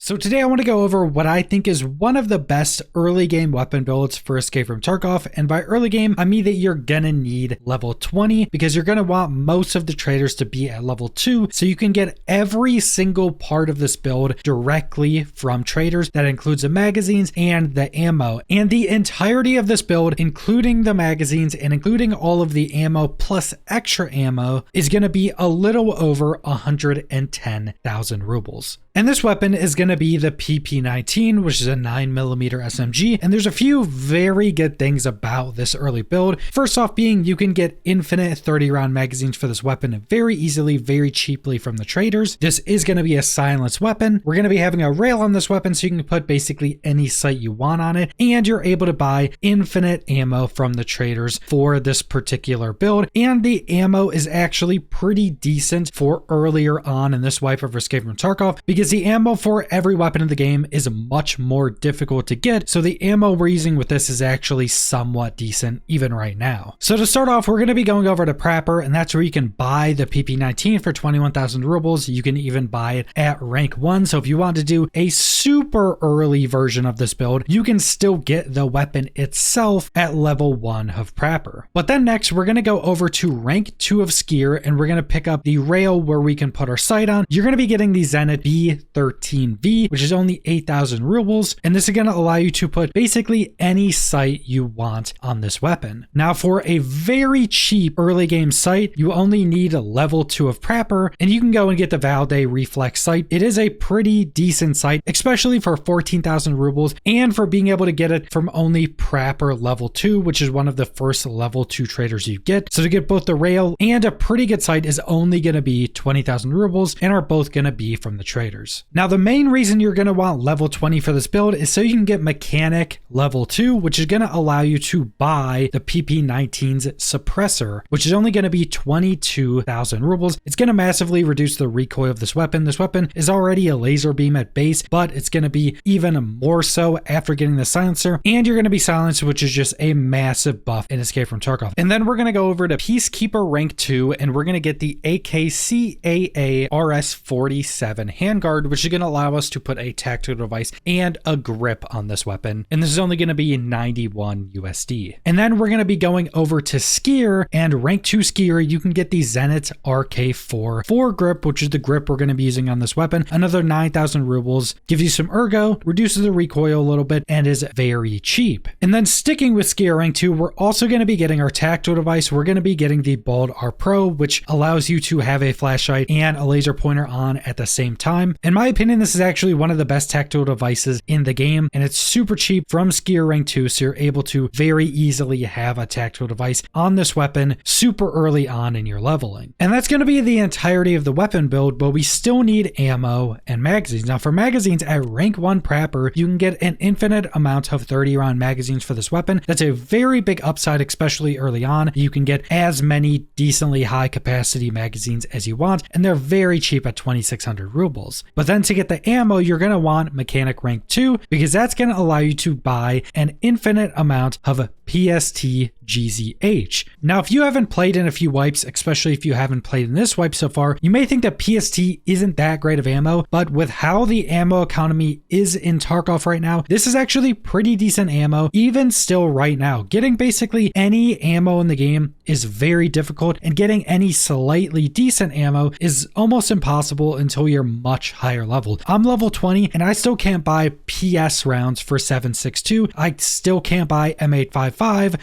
So today I want to go over what I think is one of the best early game weapon builds for Escape from Tarkov, and by early game I mean that you're gonna need level 20 because you're gonna want most of the traders to be at level 2 so you can get every single part of this build directly from traders. That includes the magazines and the ammo, and the entirety of this build, including the magazines and including all of the ammo plus extra ammo, is gonna be a little over 110,000 rubles. And this weapon is going to be the PP19, which is a 9mm SMG. And there's a few very good things about this early build. First off being you can get infinite 30 round magazines for this weapon very easily, very cheaply from the traders. This is going to be a silenced weapon. We're going to be having a rail on this weapon so you can put basically any sight you want on it. And you're able to buy infinite ammo from the traders for this particular build. And the ammo is actually pretty decent for earlier on in this wipe of Escape from Tarkov, because the ammo for every weapon in the game is much more difficult to get, so the ammo we're using with this is actually somewhat decent even right now. So to start off, we're going to be going over to Prapor, and that's where you can buy the PP19 for 21,000 rubles. You can even buy it at rank 1, so if you want to do a super early version of this build, you can still get the weapon itself at level 1 of Prapor. But then next, we're going to go over to rank 2 of Skier, and we're going to pick up the rail where we can put our sight on. You're going to be getting the Zenit B13V, which is only 8,000 rubles, and this is going to allow you to put basically any sight you want on this weapon. Now for a very cheap early game sight, you only need a level 2 of Prapor, and you can go and get the Valde Reflex sight. It is a pretty decent sight, especially for 14,000 rubles, and for being able to get it from only Prapor level 2, which is one of the first level 2 traders you get. So to get both the rail and a pretty good sight is only going to be 20,000 rubles, and are both going to be from the traders. Now the main reason you're going to want level 20 for this build is so you can get mechanic level 2, which is going to allow you to buy the PP19's suppressor, which is only going to be 22,000 rubles. It's going to massively reduce the recoil of this weapon. This weapon is already a laser beam at base, but it's going to be even more so after getting the silencer, and you're going to be silenced, which is just a massive buff in Escape from Tarkov. And then we're going to go over to Peacekeeper rank 2, and we're going to get the AKCAA RS47 handguard, which is going to allow us to put a tactical device and a grip on this weapon, and this is only going to be 91 USD. And then we're going to be going over to Skier, and rank 2 Skier, you can get the Zenit RK4 foregrip, which is the grip we're going to be using on this weapon. Another 9,000 rubles, gives you some ergo, reduces the recoil a little bit, and is very cheap. And then sticking with Skier rank 2, we're also going to be getting our tactical device. We're going to be getting the Bald R Pro, which allows you to have a flashlight and a laser pointer on at the same time. In my opinion, this is actually one of the best tactical devices in the game, and it's super cheap from Skier rank 2, so you're able to very easily have a tactical device on this weapon super early on in your leveling. And that's going to be the entirety of the weapon build, but we still need ammo and magazines. Now for magazines, at rank 1 Prapor, you can get an infinite amount of 30 round magazines for this weapon. That's a very big upside, especially early on. You can get as many decently high capacity magazines as you want, and they're very cheap at 2,600 rubles. But then to get the ammo, you're going to want mechanic rank 2, because that's going to allow you to buy an infinite amount of PST GZH. Now, if you haven't played in a few wipes, especially if you haven't played in this wipe so far, you may think that PST isn't that great of ammo, but with how the ammo economy is in Tarkov right now, this is actually pretty decent ammo, even still right now. Getting basically any ammo in the game is very difficult, and getting any slightly decent ammo is almost impossible until you're much higher leveled. I'm level 20, and I still can't buy PS rounds for 7.62. I still can't buy M855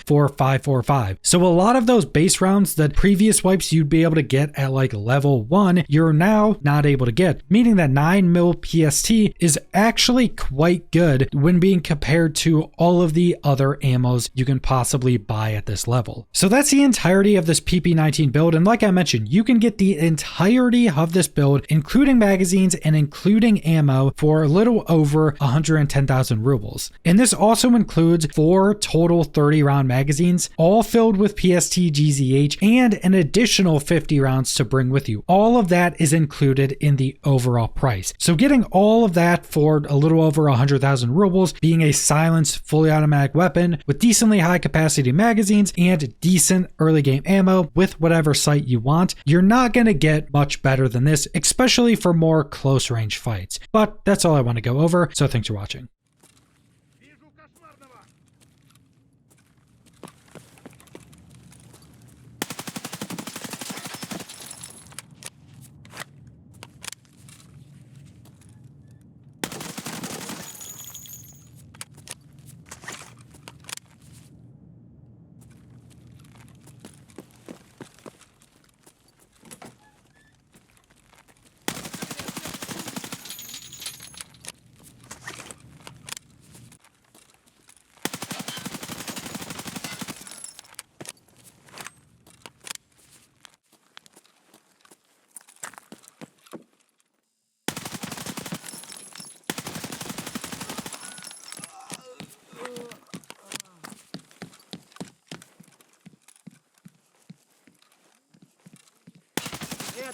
for 5.45. So a lot of those base rounds that previous wipes you'd be able to get at like level 1, you're now not able to get, meaning that 9mm PST is actually quite good when being compared to all of the other ammos you can possibly buy at this level. So that's the entirety of this PP19 build, and like I mentioned, you can get the entirety of this build, including magazines and including ammo, for a little over 110,000 rubles. And this also includes 4 total 30 30 round magazines, all filled with PST GZH, and an additional 50 rounds to bring with you. All of that is included in the overall price. So getting all of that for a little over 100,000 rubles, being a silenced, fully automatic weapon with decently high capacity magazines and decent early game ammo with whatever sight you want, you're not going to get much better than this, especially for more close range fights. But that's all I want to go over, so thanks for watching.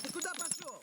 Ты куда пошел?